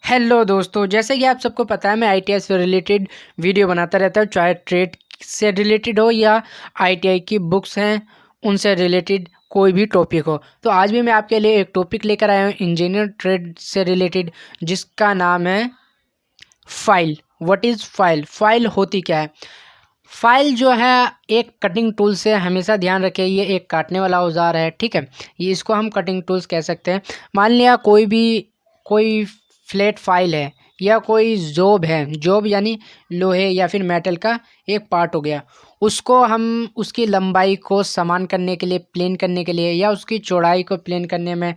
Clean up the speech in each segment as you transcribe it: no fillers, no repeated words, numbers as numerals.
Hello दोस्तों, जैसे कि आप सबको पता है मैं आईटीआई से रिलेटेड वीडियो बनाता रहता हूँ, चाहे ट्रेड से रिलेटेड हो या आईटीआई की बुक्स हैं उनसे रिलेटेड कोई भी टॉपिक हो। तो आज भी मैं आपके लिए एक टॉपिक लेकर आया हूँ इंजीनियर ट्रेड से रिलेटेड, जिसका नाम है file. What is file? File होती क्या है? फाइल जो है एक कटिंग टूल से, हमेशा ध्यान रखें ये एक काटने वाला औजार है, ठीक है। ये इसको हम कटिंग टूल्स कह सकते हैं। मान लिया कोई फ्लैट फाइल है या कोई जॉब है, जॉब यानी लोहे या फिर मेटल का एक पार्ट हो गया। उसको हम उसकी लंबाई को समान करने के लिए, प्लेन करने के लिए, या उसकी चौड़ाई को प्लेन करने में,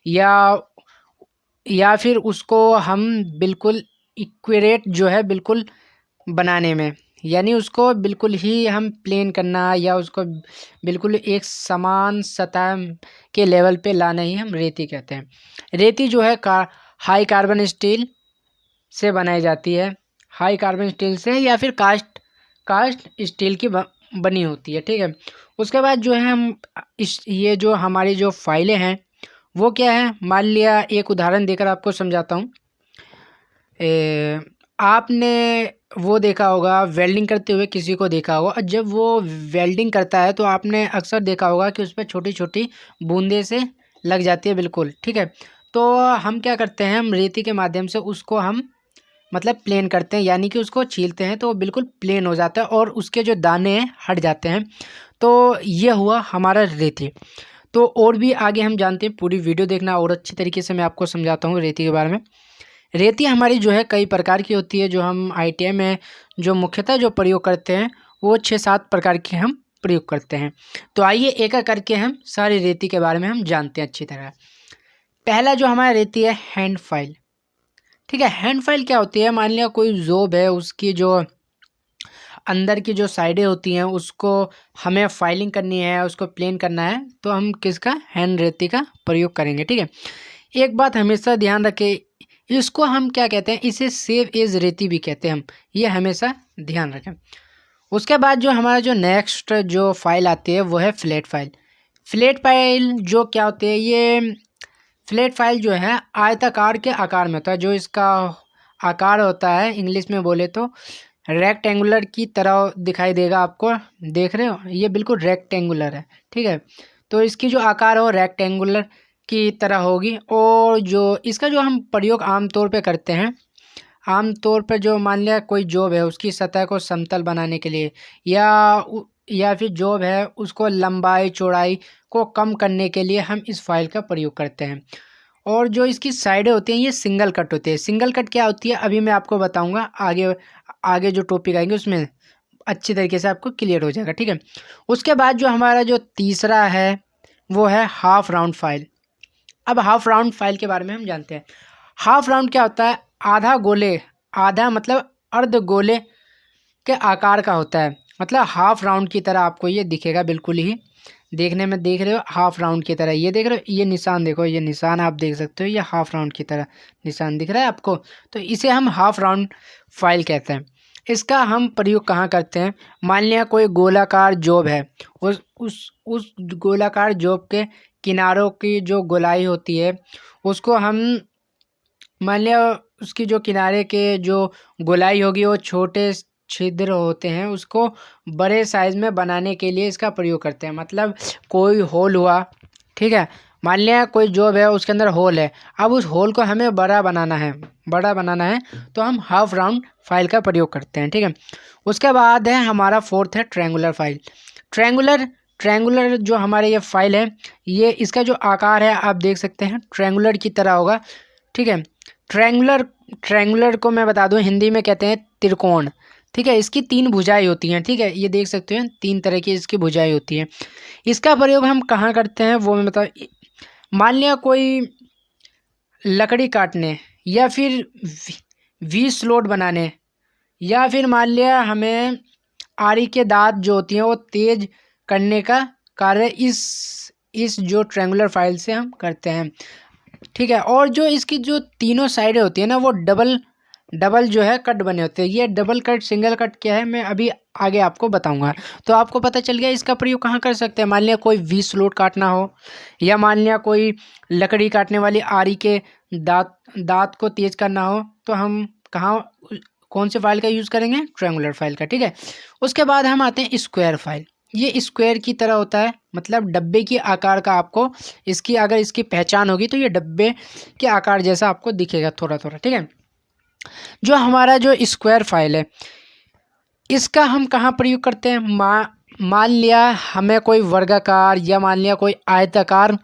या फिर उसको हम बिल्कुल इक्विरेट जो है बिल्कुल बनाने में, यानी उसको बिल्कुल ही हम प्लेन करना या उसको बिल्कुल एक समान सतह के लेवल पे लाना ही हम रेती कहते हैं। रेती जो है हाई कार्बन स्टील से बनाई जाती है, हाई कार्बन स्टील से या फिर कास्ट स्टील की बनी होती है, ठीक है। उसके बाद जो है हम ये जो हमारी जो फाइलें हैं वो क्या है, मान लिया एक उदाहरण देकर आपको समझाता हूँ। आपने वो देखा होगा, वेल्डिंग करते हुए किसी को देखा होगा, और जब वो वेल्डिंग करता है तो आपने अक्सर देखा होगा कि उस पर छोटी छोटी बूंदें से लग जाती है, बिल्कुल ठीक है। तो हम क्या करते हैं, हम रेती के माध्यम से उसको हम मतलब प्लेन करते हैं, यानी कि उसको छीलते हैं तो वो बिल्कुल प्लेन हो जाता है और उसके जो दाने हैं हट जाते हैं। तो ये हुआ हमारा रेती। तो और भी आगे हम जानते हैं, पूरी वीडियो देखना और अच्छी तरीके से मैं आपको समझाता हूँ रेती के बारे में। रेती हमारी जो है कई प्रकार की होती है, जो हम आईटीआई में जो मुख्यतः जो प्रयोग करते हैं वो 6-7 प्रकार के हम प्रयोग करते हैं। तो आइए एक एक करके हम सारी रेती के बारे में हम जानते हैं अच्छी तरह। पहला जो हमारा रेती है हैंड फाइल, ठीक है। हैंड फाइल क्या होती है, मान लिया कोई जॉब है, उसकी जो अंदर की जो साइडें होती हैं उसको हमें फाइलिंग करनी है, उसको प्लेन करना है, तो हम किसका, हैंड रेती का प्रयोग करेंगे, ठीक है। एक बात हमेशा ध्यान रखें, इसको हम क्या कहते हैं, इसे सेव एज रेती भी कहते हैं हम, ये हमेशा ध्यान रखें। उसके बाद जो हमारा जो नेक्स्ट जो फाइल आती है वो है फ्लैट फाइल। फ्लैट फाइल जो क्या होती है, ये फ्लैट फाइल जो है आयताकार के आकार में होता है। जो इसका आकार होता है इंग्लिश में बोले तो रेक्टेंगुलर की तरह दिखाई देगा आपको, देख रहे हो, ये बिल्कुल रेक्टेंगुलर है, ठीक है। तो इसकी जो आकार हो रेक्टेंगुलर की तरह होगी। और जो इसका जो हम प्रयोग आमतौर पे करते हैं, आमतौर पर जो मान लिया कोई जॉब है उसकी सतह को समतल बनाने के लिए, या फिर जॉब है उसको लंबाई चौड़ाई को कम करने के लिए हम इस फाइल का प्रयोग करते हैं। और जो इसकी साइडें होती हैं ये सिंगल कट होती है। सिंगल कट क्या होती है अभी मैं आपको बताऊंगा, आगे आगे जो टॉपिक आएंगे उसमें अच्छी तरीके से आपको क्लियर हो जाएगा, ठीक है। उसके बाद जो हमारा जो तीसरा है वो है हाफ राउंड फाइल। अब हाफ राउंड फाइल के बारे में हम जानते हैं। हाफ राउंड क्या होता है, आधा गोले, आधा मतलब अर्ध गोले के आकार का होता है, मतलब हाफ राउंड की तरह आपको ये दिखेगा, बिल्कुल ही देखने में देख रहे हो हाफ राउंड की तरह, ये देख रहे हो, ये निशान देखो, ये निशान आप देख सकते हो, ये हाफ राउंड की तरह निशान दिख रहा है आपको। तो इसे हम हाफ राउंड फाइल कहते हैं। इसका हम प्रयोग कहाँ करते हैं, मान लिया कोई गोलाकार जॉब है, उस गोलाकार जॉब के किनारों की जो गोलाई होती है उसको हम, मान लिया उसकी जो किनारे के जो गोलाई होगी वो छोटे छिद्र होते हैं, उसको बड़े साइज में बनाने के लिए इसका प्रयोग करते हैं। मतलब कोई होल हुआ, ठीक है, मान लिया कोई जॉब है उसके अंदर होल है, अब उस होल को हमें बड़ा बनाना है, बड़ा बनाना है तो हम हाफ राउंड फाइल का प्रयोग करते हैं, ठीक है। उसके बाद है हमारा फोर्थ है ट्रायंगुलर फाइल। ट्रायंगुलर ट्रायंगुलर जो हमारे ये फाइल है, ये इसका जो आकार है आप देख सकते हैं ट्रायंगुलर की तरह होगा, ठीक है। ट्रायंगुलर ट्रायंगुलर को मैं बता दूं हिंदी में कहते हैं त्रिकोण, ठीक है। इसकी 3 भुजाएं होती हैं, ठीक है, ये देख सकते हैं 3 तरह की इसकी भुजाएं होती हैं। इसका प्रयोग हम कहाँ करते हैं वो मैं बता, मान लिया कोई लकड़ी काटने, या फिर वी स्लोट बनाने, या फिर मान लिया हमें आरी के दांत जो होती हैं वो तेज करने का कार्य इस जो ट्रायंगुलर फाइल से हम करते हैं, ठीक है। और जो इसकी जो तीनों साइडें होती है ना वो डबल डबल जो है कट बने होते हैं। ये डबल कट सिंगल कट क्या है मैं अभी आगे आपको बताऊंगा। तो आपको पता चल गया इसका प्रयोग कहाँ कर सकते हैं। मान लिया कोई 20 स्लॉट काटना हो, या मान लिया कोई लकड़ी काटने वाली आरी के दांत को तेज करना हो, तो हम कहाँ कौन से फाइल का यूज़ करेंगे, ट्रायंगुलर फाइल का। ठीक है, उसके बाद हम आते हैं स्क्वायर फाइल। ये स्क्वायर की तरह होता है, मतलब डब्बे की आकार का आपको इसकी अगर इसकी पहचान होगी तो ये डब्बे के आकार जैसा आपको दिखेगा थोड़ा थोड़ा। ठीक है, जो हमारा जो स्क्वायर फाइल है इसका हम कहाँ प्रयोग करते हैं। मान लिया हमें कोई वर्गाकार या मान लिया कोई आयताकार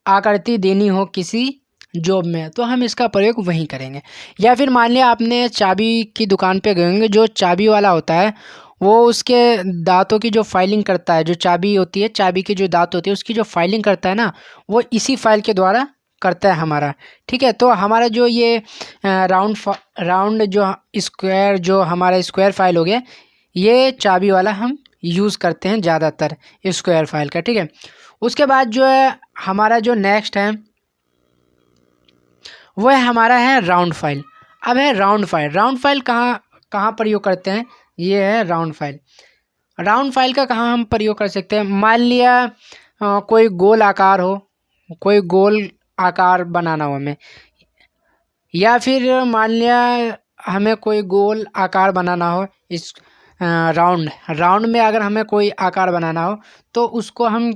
आकृति देनी हो किसी जॉब में, तो हम इसका प्रयोग वहीं करेंगे। या फिर मान लिया आपने चाबी की दुकान पे गए होंगे, जो चाबी वाला होता है वो उसके दांतों की जो फाइलिंग करता है, जो चाबी होती है, चाबी की जो दांत होती है उसकी जो फाइलिंग करता है ना, वो इसी फाइल के द्वारा करता है हमारा। ठीक है, तो हमारा जो ये राउंड जो स्क्वायर जो हमारा स्क्वायर फाइल हो गया, ये चाबी वाला हम यूज़ करते हैं ज़्यादातर स्क्वायर फाइल का। ठीक है, उसके बाद जो है हमारा जो नेक्स्ट है वो है हमारा है राउंड फाइल। अब है राउंड फाइल। राउंड फाइल कहाँ कहाँ प्रयोग करते हैं, ये है राउंड फाइल। राउंड फाइल का कहाँ हम प्रयोग कर सकते हैं। मान लिया कोई गोल आकार हो, कोई गोल आकार बनाना हो हमें, या फिर मान लिया हमें कोई गोल आकार बनाना हो, इस राउंड में अगर हमें कोई आकार बनाना हो तो उसको हम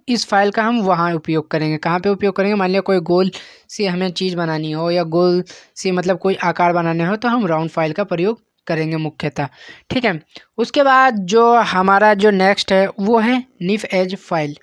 इस फाइल का हम वहाँ उपयोग करेंगे। कहाँ पे उपयोग करेंगे, मान लिया कोई गोल सी हमें चीज़ बनानी हो या गोल सी मतलब कोई आकार बनाने हो तो हम राउंड फाइल का प्रयोग करेंगे मुख्यतः। ठीक है, उसके बाद जो हमारा जो नेक्स्ट है वो है निफ एज फाइल।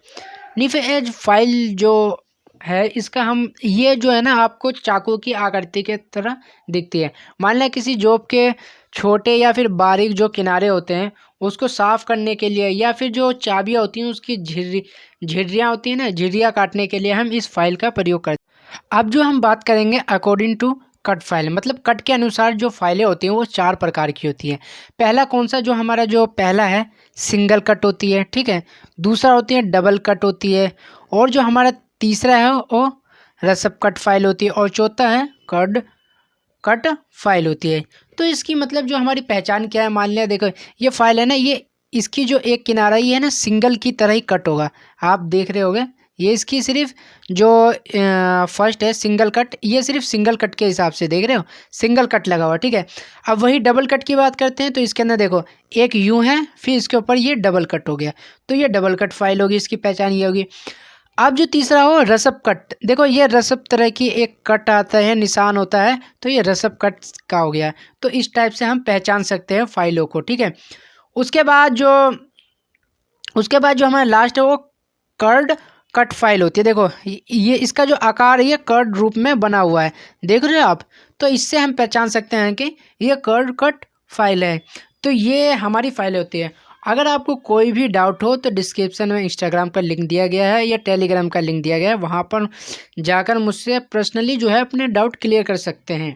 निफ एज फाइल जो है इसका हम ये जो है ना आपको चाकू की आकृति के तरह दिखती है। मान लिया किसी जॉब के छोटे या फिर बारीक जो किनारे होते हैं उसको साफ करने के लिए, या फिर जो चाबियाँ होती हैं उसकी झिर्रियाँ होती हैं ना, झिर्रियाँ काटने के लिए हम इस फाइल का प्रयोग करते हैं। अब जो हम बात करेंगे अकॉर्डिंग टू कट फाइल, मतलब कट के अनुसार जो फाइलें होती हैं वो 4 प्रकार की होती हैं। पहला कौन सा, जो हमारा जो पहला है सिंगल कट होती है। ठीक है, दूसरा होती है डबल कट होती है, और जो हमारा तीसरा है वो रसप कट फाइल होती है, और चौथा है कट फाइल होती है। तो इसकी मतलब जो हमारी पहचान क्या है, मान लिया देखो ये फाइल है ना, ये इसकी जो एक किनारा ही है ना सिंगल की तरह ही कट होगा। आप देख रहे होगे ये इसकी सिर्फ जो फर्स्ट है सिंगल कट, ये सिर्फ सिंगल कट के हिसाब से देख रहे हो, सिंगल कट लगा हुआ। ठीक है, अब वही डबल कट की बात करते हैं तो इसके अंदर देखो एक यूँ है, फिर इसके ऊपर ये डबल कट हो गया, तो ये डबल कट फाइल होगी, इसकी पहचान ये होगी। अब जो तीसरा हो रसप कट, देखो ये रसप तरह की एक कट आता है, निशान होता है, तो ये रसप कट का हो गया। तो इस टाइप से हम पहचान सकते हैं फाइलों को। ठीक है, उसके बाद जो हमारा लास्ट है वो कर्ड कट फाइल होती है। देखो ये इसका जो आकार है ये कर्ड रूप में बना हुआ है, देख रहे हो आप। तो इससे हम पहचान सकते हैं कि ये कर्ड कट फाइल है। तो ये हमारी फाइल होती है। अगर आपको कोई भी डाउट हो तो डिस्क्रिप्शन में इंस्टाग्राम का लिंक दिया गया है या टेलीग्राम का लिंक दिया गया है, वहाँ पर जाकर मुझसे पर्सनली जो है अपने डाउट क्लियर कर सकते हैं।